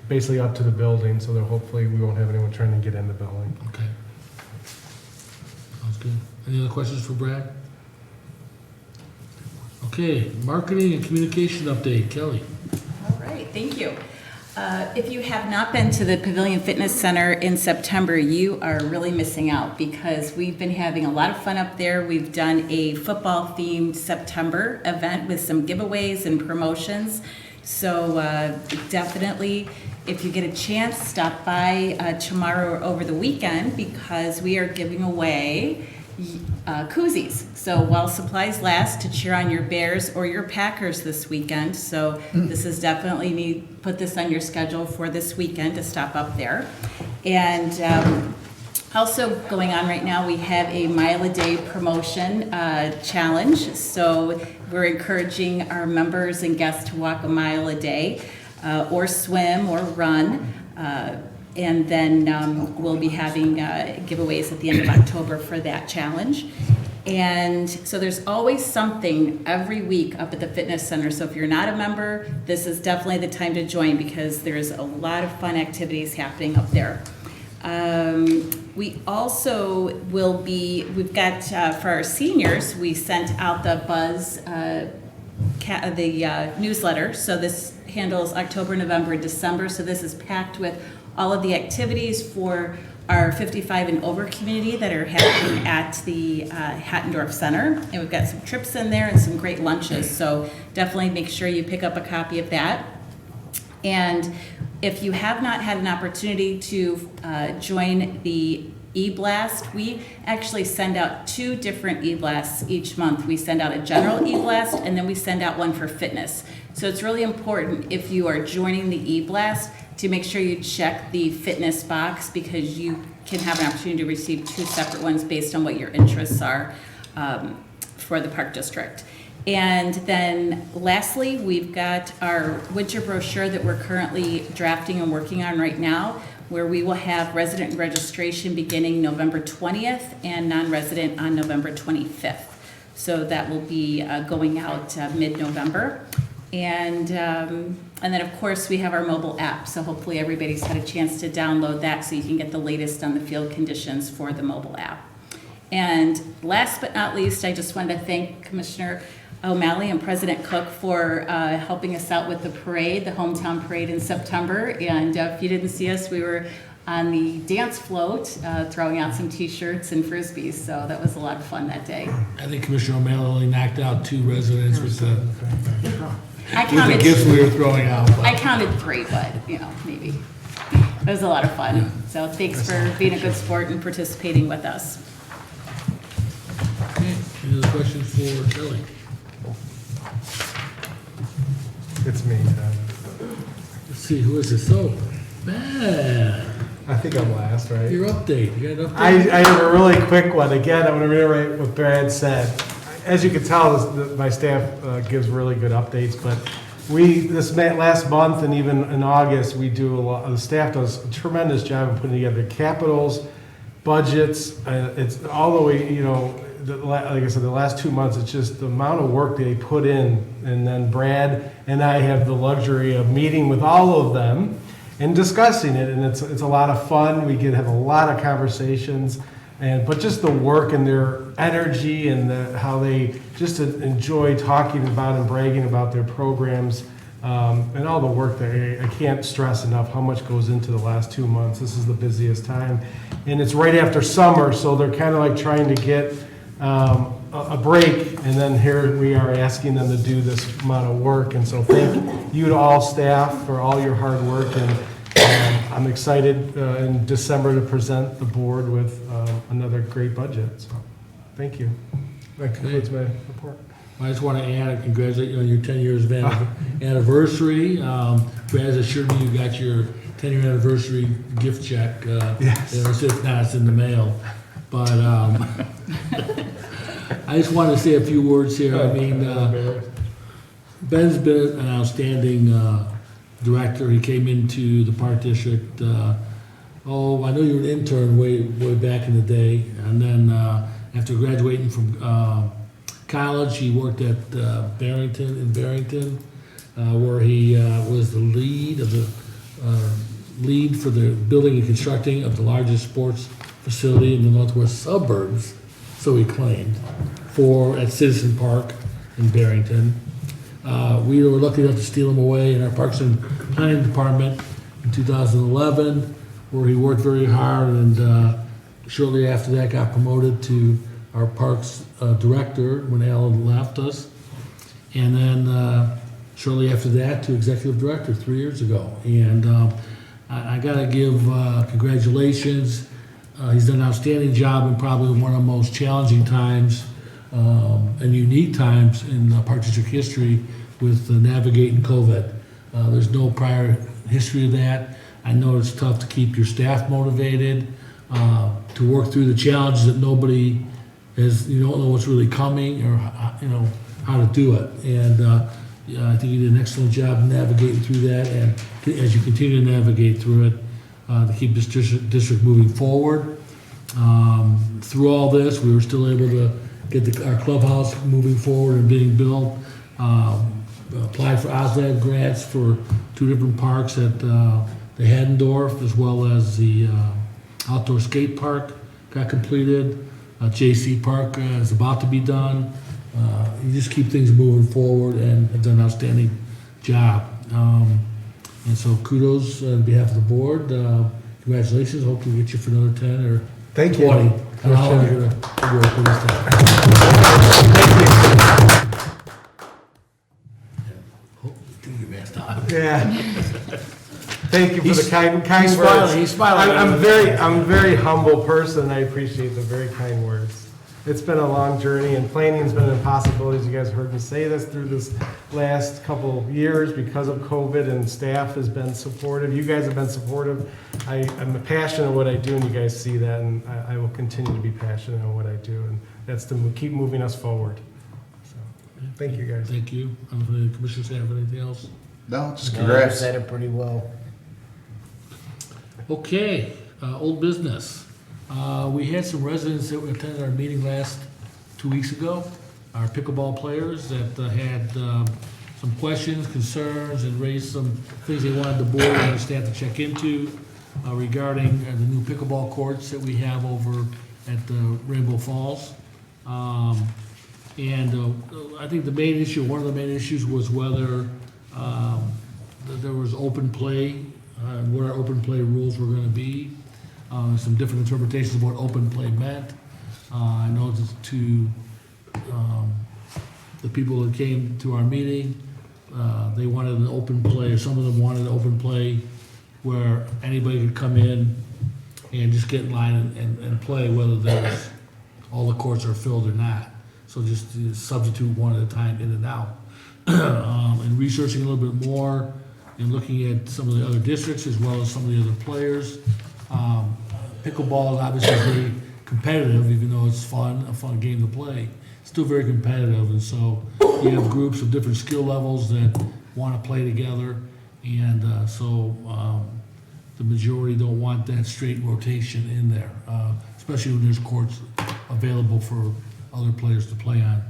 basically up to the building, so that hopefully we won't have anyone trying to get in the building. Okay. Sounds good. Any other questions for Brad? Okay, marketing and communication update, Kelly. All right, thank you. If you have not been to the Pavilion Fitness Center in September, you are really missing out because we've been having a lot of fun up there. We've done a football-themed September event with some giveaways and promotions. So definitely, if you get a chance, stop by tomorrow or over the weekend because we are giving away koozies. So while supplies last, to cheer on your Bears or your Packers this weekend. So this is definitely put this on your schedule for this weekend to stop up there. And also going on right now, we have a mile a day promotion challenge. So we're encouraging our members and guests to walk a mile a day or swim or run. And then we'll be having giveaways at the end of October for that challenge. And so there's always something every week up at the fitness center. So if you're not a member, this is definitely the time to join because there's a lot of fun activities happening up there. We also we've got, for our seniors, we sent out the Buzz newsletter. So this handles October, November, and December. So this is packed with all of the activities for our 55 and over community that are happening at the Hattendorf Center. And we've got some trips in there and some great lunches. So definitely make sure you pick up a copy of that. And if you have not had an opportunity to join the e-blast, we actually send out 2 different e-blasts each month. We send out a general e-blast and then we send out one for fitness. So it's really important if you are joining the e-blast to make sure you check the fitness box because you can have an opportunity to receive 2 separate ones based on what your interests are for the Park District. And then lastly, we've got our winter brochure that we're currently drafting and working on right now, where we will have resident registration beginning November 20th and non-resident on November 25th. So that will be going out mid-November. And then, of course, we have our mobile app. So hopefully everybody's had a chance to download that so you can get the latest on the field conditions for the mobile app. And last but not least, I just wanted to thank Commissioner O'Malley and President Cook for helping us out with the parade, the hometown parade in September. And if you didn't see us, we were on the dance float throwing out some T-shirts and Frisbees. So that was a lot of fun that day. I think Commissioner O'Malley only knocked out 2 residents with the gifts we were throwing out. but- I counted 3, but, maybe. It was a lot of fun. So thanks for being a good sport and participating with us. Okay, any other questions for Kelly? It's me, Let's see, who is this? Oh, man, I think I'm last, right? your update, you got an I update? have a really quick one. Again, I'm going to reiterate what Brad said. As you can tell, my staff gives really good updates, but last month and even in August, we do a lot, the staff does a tremendous job of putting together capitals, budgets. It's all the way, like I said, the last 2 months, it's just the amount of work they put in. And then Brad and I have the luxury of meeting with all of them and discussing it. And it's a lot of fun. We have a lot of conversations. But just the work and their energy and how they just enjoy talking about and bragging about their programs and all the work that I can't stress enough how much goes into the last 2 months. This is the busiest time. And it's right after summer, so they're kind of like trying to get a break. And then here we are asking them to do this amount of work. And so thank you to all staff for all your hard work. And I'm excited in December to present the board with another great budget. So, thank you. That concludes my report. I just want to add and congratulate you on your 10 years of anniversary. Brad has assured me you got your 10-year anniversary gift check. Yes. If not, it's in the mail. But I just wanted to say a few words here. I mean, Ben's been an outstanding director. He came into the park district, I know you were an intern way back in the day. And then after graduating from college, he worked at Barrington, where he was the lead for the building and constructing of the largest sports facility in the northwest suburbs, so he claimed, at Citizen Park in Barrington. We were lucky enough to steal him away in our Parks and Planning Department in 2011, where he worked very hard, and shortly after that got promoted to our Parks Director when Alan left us. And then shortly after that to Executive Director 3 years ago. And I gotta give congratulations. He's done an outstanding job in probably one of the most challenging times and unique times in Park District history with navigating COVID. There's no prior history of that. I know it's tough to keep your staff motivated, to work through the challenges that nobody you don't know what's really coming or, how to do it. And I think you did an excellent job navigating through that, and as you continue to navigate through it, to keep this district moving forward. Through all this, we were still able to get our clubhouse moving forward and being built. Applied for OSLAD grants for 2 different parks at the Haddendorf, as well as the outdoor skate park got completed. JC Park is about to be done. You just keep things moving forward and have done an outstanding job. And so kudos on behalf of the board. Congratulations. Hope we get you for another 10 or Thank you. 20. I don't know how long you're going to work with this time. Do your best, Tom. Yeah. Thank you for the kind He's words. smiling, he's smiling. I'm a very humble person. I appreciate the very kind words. It's been a long journey, and planning's been an impossibility. As you guys heard me say this through this last couple of years because of COVID, and staff has been supportive. You guys have been supportive. I'm passionate in what I do, and you guys see that, and I will continue to be passionate in what I do, and that's to keep moving us forward. So, thank you, guys. Thank you. I don't know if the commissioners have anything else. No, just You congrats. said it pretty well. Okay, old business. We had some residents that attended our meeting 2 weeks ago, our pickleball players that had some questions, concerns, and raised some things they wanted the board and the staff to check into regarding the new pickleball courts that we have over at Rainbow Falls. I think one of the main issues was whether there was open play, what our open play rules were gonna be. Some different interpretations of what open play meant. I know to the people that came to our meeting, they wanted an open play, or some of them wanted an open play where anybody could come in and just get in line and play, whether all the courts are filled or not. So just to substitute one at a time in and out. And researching a little bit more and looking at some of the other districts as well as some of the other players. Pickleball is obviously very competitive, even though it's a fun game to play. It's still very competitive, and so you have groups of different skill levels that want to play together, and the majority don't want that straight rotation in there, especially when there's courts available for other players to play on.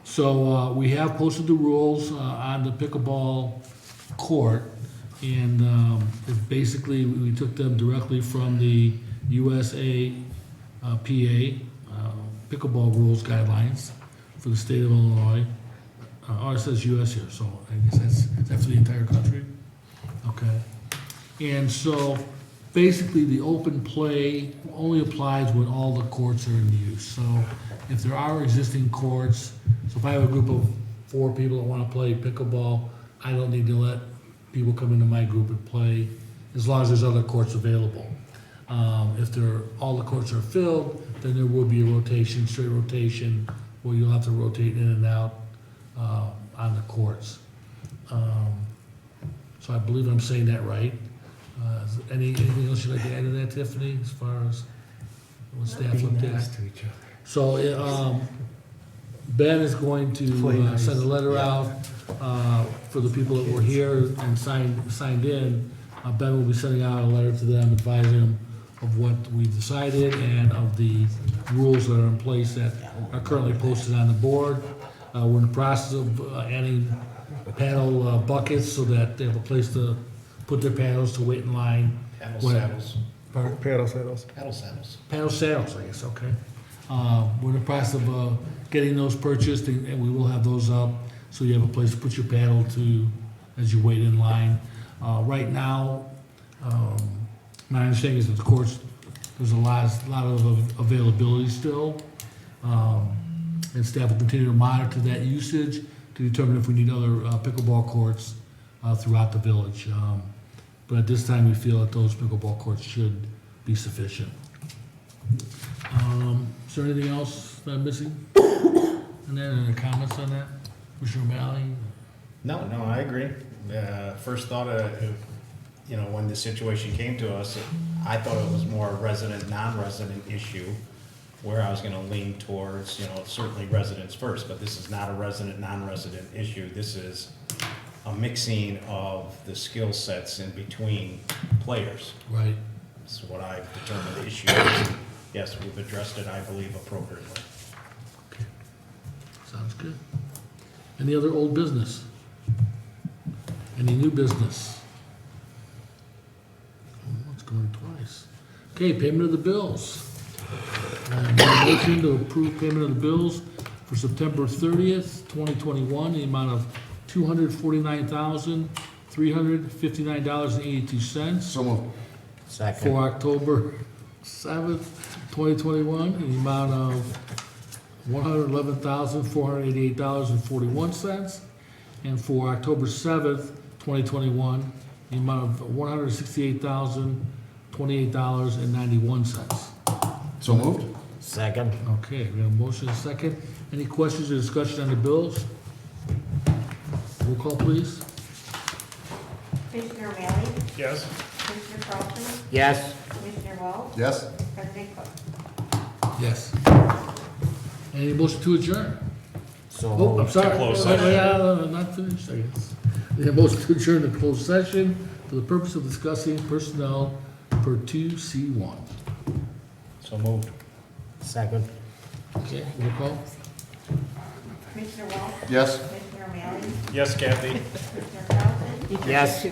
So we have posted the rules on the pickleball court. And basically, we took them directly from the USAPA pickleball rules guidelines for the state of Illinois. It says US here, so I guess that's for the entire country. Okay. And so basically, the open play only applies when all the courts are in use. So if there are existing courts, so if I have a group of 4 people that want to play pickleball, I don't need to let people come into my group and play, as long as there's other courts available. If all the courts are filled, then there will be a rotation, straight rotation, where you'll have to rotate in and out on the courts. So I believe I'm saying that right. Anything else you'd like to add to that, Tiffany, as far as what staff looked at? To each other. So Ben is going to send a letter out for the people that were here and signed in. Ben will be sending out a letter to them advising them of what we decided and of the rules that are in place that are currently posted on the board. We're in the process of adding paddle buckets so that they have a place to put their paddles to wait in line. Paddle when- saddles. Pardon? Paddle saddles. Paddle saddles. Paddle saddles, I guess, okay. We're in the process of getting those purchased, and we will have those up, so you have a place to put your paddle to, as you wait in line. Right now, my understanding is that the courts, there's a lot of availability still. And staff will continue to monitor that usage to determine if we need other pickleball courts throughout the village. But at this time, we feel that those pickleball courts should be sufficient. Is there anything else that I'm missing? And then any comments on that? Commissioner O'Malley? No, I agree. First thought, when the situation came to us, I thought it was more a resident, non-resident issue, where I was gonna lean towards, certainly residents first, but this is not a resident, non-resident issue. This is a mixing of the skill sets in between players. Right. That's what I've determined the issue is. Yes, we've addressed it, I believe, appropriately. Okay. Sounds good. Any other old business? Any new business? Oh, it's going twice. Okay, payment of the bills. Motion to approve payment of the bills for September 30th, 2021, the amount of $249,359.82. So moved. Second. For October 7th, 2021, in the amount of $111,488.41. And for October 7th, 2021, the amount of $168,028.91. So moved. Second. Okay, we have a motion and a second. Any questions or discussion on the bills? Roll call, please. Commissioner O'Malley, Yes. Commissioner Carlson, Yes. Commissioner Walsh, Yes. President Cook. Yes. Any motion to adjourn? So Oh, I'm moved. sorry. closed Wait, session. not finished, I guess. The motion to adjourn the closed session for the purpose of discussing personnel per 2C1. So moved. Second. Okay, roll call? Commissioner Walsh, Yes. Commissioner O'Malley, Yes, Kathy? Commissioner Carlson, Yes.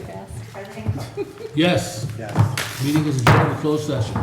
President Cook. Yes. Meeting is adjourned in closed session.